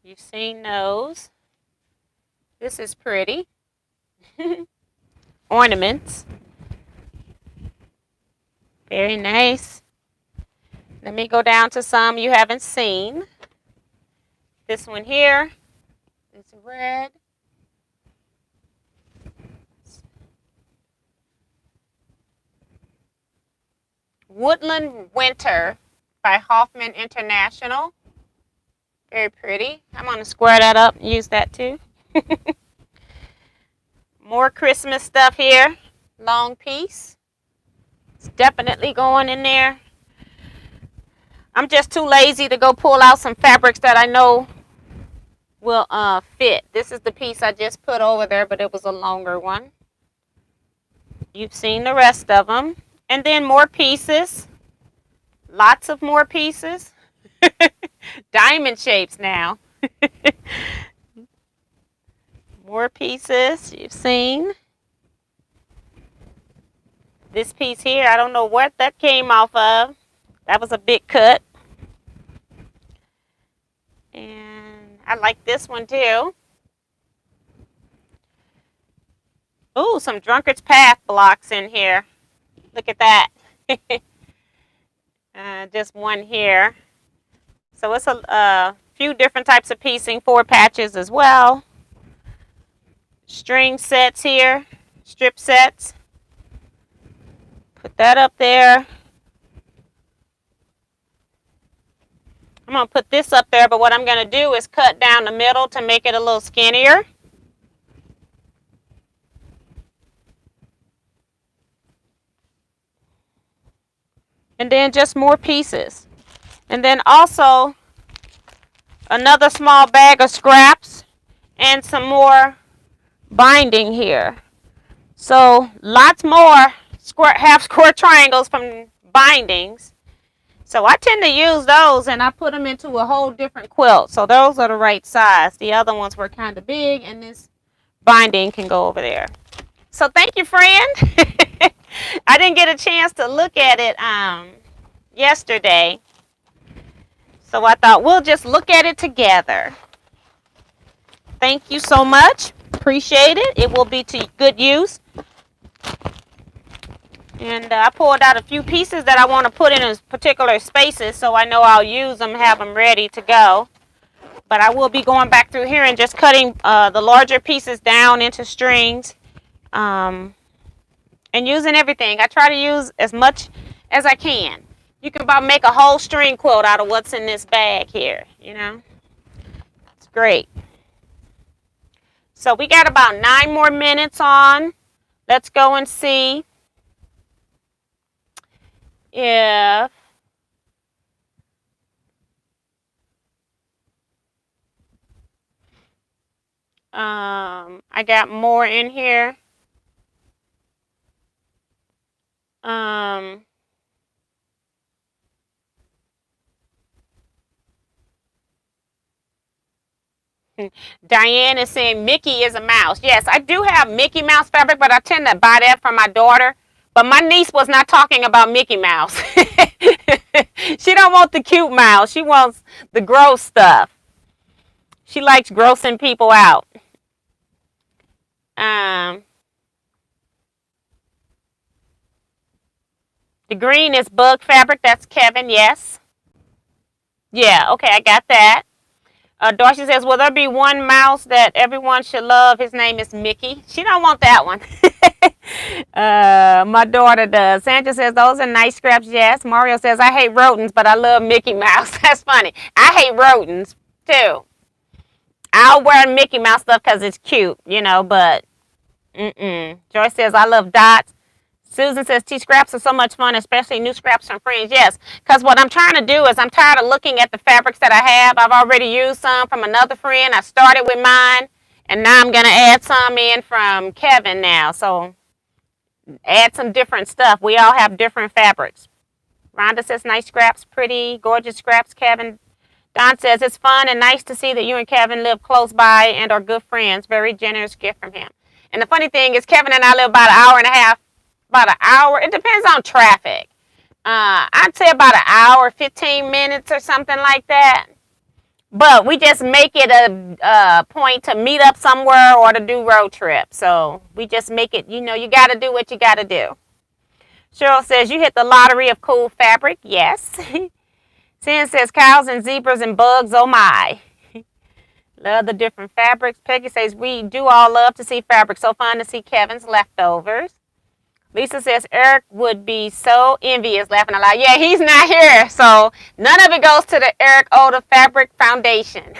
S1: You've seen those. This is pretty. Ornaments. Very nice. Let me go down to some you haven't seen. This one here is red. Woodland Winter by Hoffman International. Very pretty. I'm going to square that up and use that too. More Christmas stuff here. Long piece. It's definitely going in there. I'm just too lazy to go pull out some fabrics that I know will fit. This is the piece I just put over there, but it was a longer one. You've seen the rest of them. And then more pieces. Lots of more pieces. Diamond shapes now. More pieces you've seen. This piece here, I don't know what that came off of. That was a big cut. And I like this one too. Ooh, some Drunkard's Path blocks in here. Look at that. Just one here. So it's a few different types of piecing, 4 patches as well. String sets here, strip sets. Put that up there. I'm going to put this up there, but what I'm going to do is cut down the middle to make it a little skinnier. And then just more pieces. And then also another small bag of scraps and some more binding here. So lots more half square triangles from bindings. So I tend to use those and I put them into a whole different quilt. So those are the right size. The other ones were kind of big and this binding can go over there. So thank you, friend. I didn't get a chance to look at it yesterday. So I thought we'll just look at it together. Thank you so much. Appreciate it. It will be to good use. And I pulled out a few pieces that I want to put in particular spaces so I know I'll use them, have them ready to go. But I will be going back through here and just cutting the larger pieces down into strings and using everything. I try to use as much as I can. You can about make a whole string quilt out of what's in this bag here, you know. It's great. So we got about 9 more minutes on. Let's go and see if I got more in here. Diane is saying Mickey is a mouse. Yes, I do have Mickey Mouse fabric, but I tend to buy that for my daughter. But my niece was not talking about Mickey Mouse. She don't want the cute mouse. She wants the gross stuff. She likes grossing people out. The green is bug fabric. That's Kevin. Yes. Yeah. Okay. I got that. Darcy says, will there be one mouse that everyone should love? His name is Mickey. She don't want that one. My daughter does. Sandra says, those are nice scraps. Yes. Mario says, I hate rodents, but I love Mickey Mouse. That's funny. I hate rodents, too. I'll wear Mickey Mouse stuff because it's cute, you know, but Joyce says, I love dots. Susan says, T-scraps are so much fun, especially new scraps from friends. Yes, because what I'm trying to do is I'm tired of looking at the fabrics that I have. I've already used some from another friend. I started with mine, and now I'm going to add some in from Kevin now. So add some different stuff. We all have different fabrics. Rhonda says, nice scraps, pretty, gorgeous scraps, Kevin. Don says, it's fun and nice to see that you and Kevin live close by and are good friends. Very generous gift from him. And the funny thing is Kevin and I live about an hour and a half. About an hour. It depends on traffic. I'd say about an hour, 15 minutes or something like that. But we just make it a point to meet up somewhere or to do road trips. So we just make it, you know, you got to do what you got to do. Cheryl says, you hit the lottery of cool fabric. Yes. Sin says, cows and zebras and bugs. Oh, my. Love the different fabrics. Peggy says, we do all love to see fabric. So fun to see Kevin's leftovers. Lisa says, Eric would be so envious, laughing aloud. Yeah, he's not here, so none of it goes to the Eric Oda Fabric Foundation.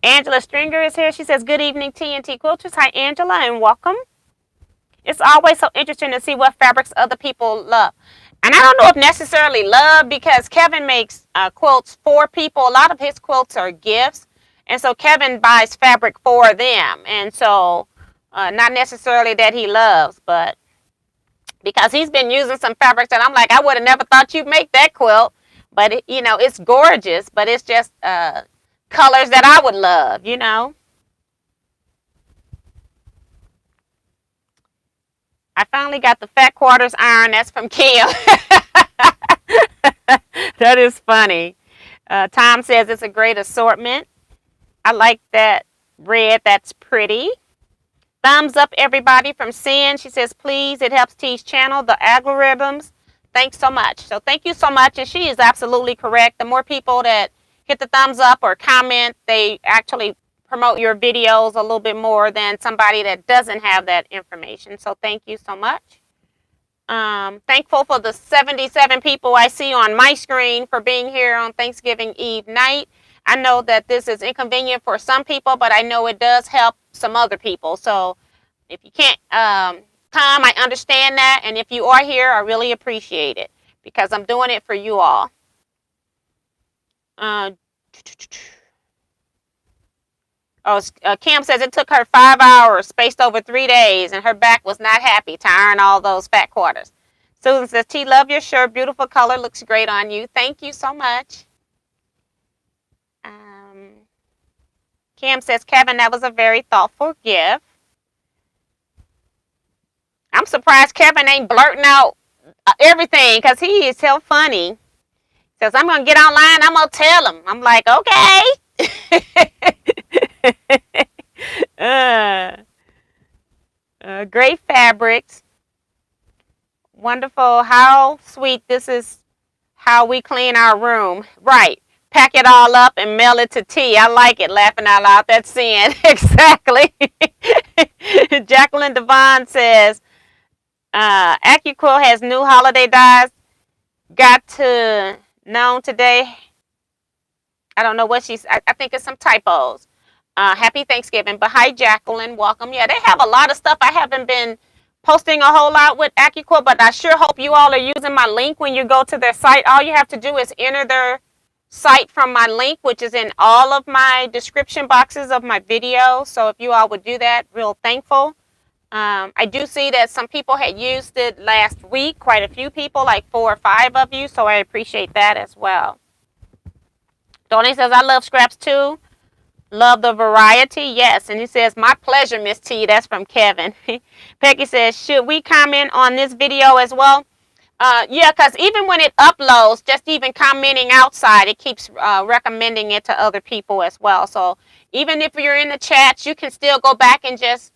S1: Angela Stringer is here. She says, good evening, TNT Quilters. Hi, Angela, and welcome. It's always so interesting to see what fabrics other people love. And I don't know if necessarily love, because Kevin makes quilts for people. A lot of his quilts are gifts. And so Kevin buys fabric for them. And so not necessarily that he loves, but because he's been using some fabrics that I'm like, I would have never thought you'd make that quilt. But, it's gorgeous. But it's just colors that I would love, I finally got the fat quarters iron. That's from Kim. That is funny. Tom says it's a great assortment. I like that red. That's pretty. Thumbs up, everybody, from Sin. She says, please, it helps T's channel, the algorithms. Thanks so much. So thank you so much. And she is absolutely correct. The more people that hit the thumbs up or comment, they actually promote your videos a little bit more than somebody that doesn't have that information. So thank you so much. Thankful for the 77 people I see on my screen for being here on Thanksgiving Eve night. I know that this is inconvenient for some people, but I know it does help some other people. So if you can't come, I understand that. And if you are here, I really appreciate it, because I'm doing it for you all. Kim says it took her 5 hours, spaced over 3 days, and her back was not happy to iron all those fat quarters. Susan says, T, love your shirt. Beautiful color. Looks great on you. Thank you so much. Kim says, Kevin, that was a very thoughtful gift. I'm surprised Kevin ain't blurting out everything, because he is so funny. Says, I'm going to get online. I'm going to tell him. I'm like, okay. Great fabrics. Wonderful. How sweet. This is how we clean our room. Right. Pack it all up and mail it to T. I like it. Laughing out loud. That's Sin. Exactly. Jacqueline Devon says, AccuQuilt has new holiday dyes. Got to know today. I don't know what she's, I think it's some typos. Happy Thanksgiving. But hi, Jacqueline. Welcome. Yeah, they have a lot of stuff. I haven't been posting a whole lot with AccuQuilt, but I sure hope you all are using my link when you go to their site. All you have to do is enter their site from my link, which is in all of my description boxes of my video. So if you all would do that, real thankful. I do see that some people had used it last week, quite a few people, like 4 or 5 of you, so I appreciate that as well. Donnie says, I love scraps too. Love the variety. Yes. And he says, my pleasure, Miss T. That's from Kevin. Peggy says, should we comment on this video as well? Yeah, because even when it uploads, just even commenting outside, it keeps recommending it to other people as well. So even if you're in the chats, you can still go back and just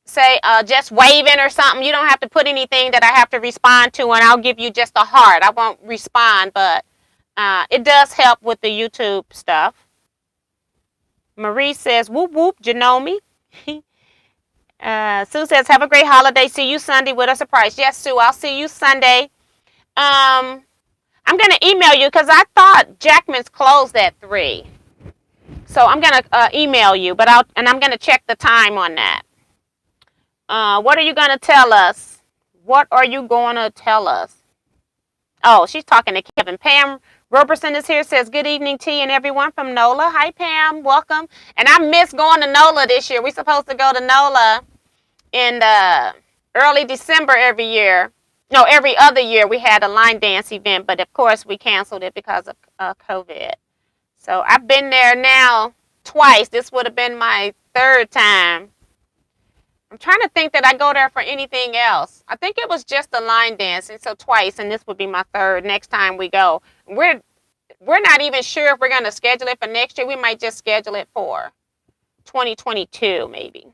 S1: say, just waving or something. You don't have to put anything that I have to respond to, and I'll give you just a heart. I won't respond, but it does help with the YouTube stuff. Marie says, whoop, whoop, Janome. Sue says, have a great holiday. See you Sunday with a surprise. Yes, Sue, I'll see you Sunday. I'm going to email you because I thought Jackman's closed at 3. So I'm going to email you, but I'm going to check the time on that. What are you going to tell us? What are you going to tell us? Oh, she's talking to Kevin. Pam Roberson is here, says, good evening, T and everyone from NOLA. Hi, Pam. Welcome. And I missed going to NOLA this year. We're supposed to go to NOLA in early December every year. No, every other year we had a line dance event, but of course we canceled it because of COVID. So I've been there now twice. This would have been my 3rd time. I'm trying to think that I go there for anything else. I think it was just a line dancing, so twice, and this would be my 3rd next time we go. We're not even sure if we're going to schedule it for next year. We might just schedule it for 2022 maybe.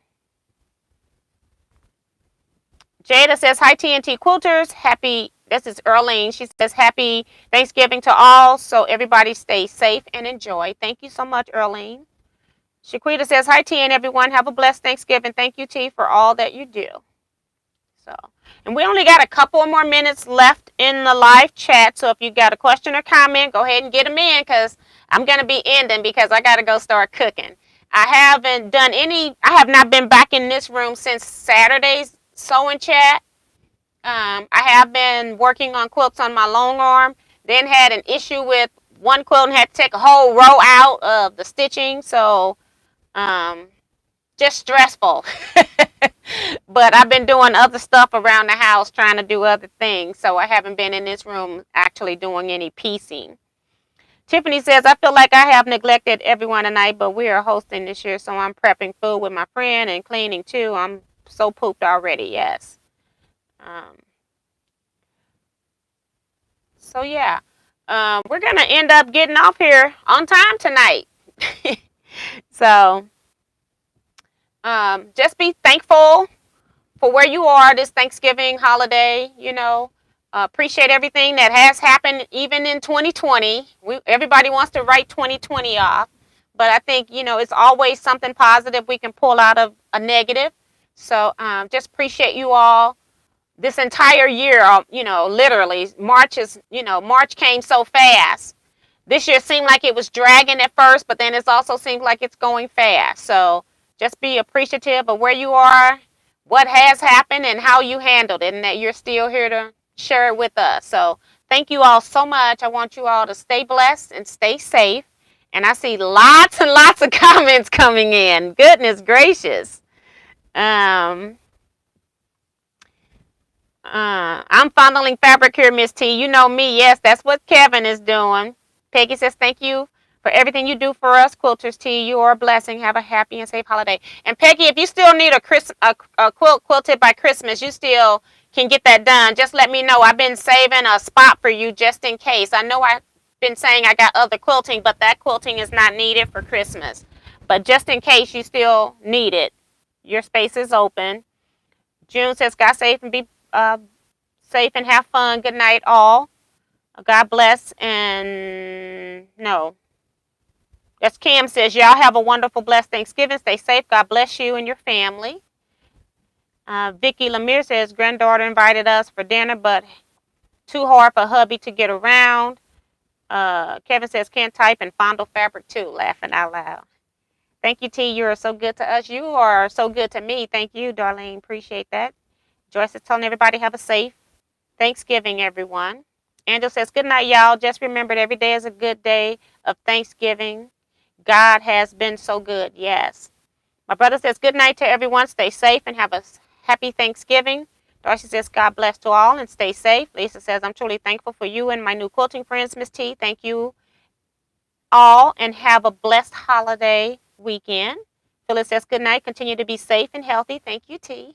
S1: Jada says, hi, TNT Quilters. This is Earlene. She says, happy Thanksgiving to all. So everybody stay safe and enjoy. Thank you so much, Earlene. Shaquita says, hi, T and everyone. Have a blessed Thanksgiving. Thank you, T, for all that you do. So, and we only got a couple more minutes left in the live chat. So if you got a question or comment, go ahead and get them in because I'm going to be ending because I got to go start cooking. I have not been back in this room since Saturday's sewing chat. I have been working on quilts on my long arm. Then had an issue with one quilt and had to take a whole row out of the stitching. So just stressful. But I've been doing other stuff around the house, trying to do other things. So I haven't been in this room actually doing any piecing. Tiffany says, I feel like I have neglected everyone tonight, but we are hosting this year, so I'm prepping food with my friend and cleaning too. I'm so pooped already, yes. So yeah, we're going to end up getting off here on time tonight. So just be thankful for where you are this Thanksgiving holiday. Appreciate everything that has happened even in 2020. Everybody wants to write 2020 off, but I think it's always something positive we can pull out of a negative. So just appreciate you all this entire year. Literally March came so fast. This year seemed like it was dragging at first, but then it also seems like it's going fast. So just be appreciative of where you are, what has happened, and how you handled it, and that you're still here to share it with us. So thank you all so much. I want you all to stay blessed and stay safe. And I see lots and lots of comments coming in. Goodness gracious. I'm funneling fabric here, Miss T. You know me. Yes, that's what Kevin is doing. Peggy says, thank you for everything you do for us, Quilters T. You are a blessing. Have a happy and safe holiday. And Peggy, if you still need a quilt quilted by Christmas, you still can get that done. Just let me know. I've been saving a spot for you just in case. I know I've been saying I got other quilting, but that quilting is not needed for Christmas. But just in case you still need it, your space is open. June says, God safe and be safe and have fun. Good night, all. God bless. And no. That's Cam says, y'all have a wonderful, blessed Thanksgiving. Stay safe. God bless you and your family. Vicky Lemire says, granddaughter invited us for dinner, but too hard for hubby to get around. Kevin says, can't type and fondle fabric too. Laughing out loud. Thank you, T. You are so good to us. You are so good to me. Thank you, Darlene. Appreciate that. Joyce is telling everybody have a safe Thanksgiving, everyone. Angel says, good night, y'all. Just remember every day is a good day of Thanksgiving. God has been so good. Yes. My brother says, good night to everyone. Stay safe and have a happy Thanksgiving. Darcy says, God bless to all and stay safe. Lisa says, I'm truly thankful for you and my new quilting friends, Miss T. Thank you all and have a blessed holiday weekend. Phyllis says, good night. Continue to be safe and healthy. Thank you, T.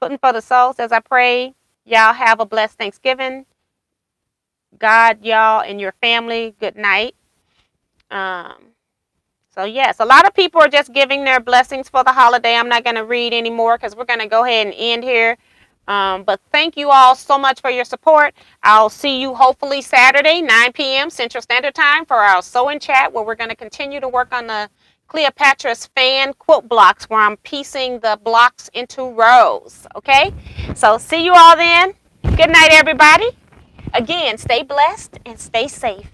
S1: Putting for the soul says, I pray y'all have a blessed Thanksgiving. God, y'all, and your family, good night. So, yes, a lot of people are just giving their blessings for the holiday. I'm not going to read anymore because we're going to go ahead and end here. But thank you all so much for your support. I'll see you hopefully Saturday, 9 p.m. Central Standard Time for our sewing chat, where we're going to continue to work on the Cleopatra's fan quilt blocks, where I'm piecing the blocks into rows. Okay? So, see you all then. Good night, everybody. Again, stay blessed and stay safe.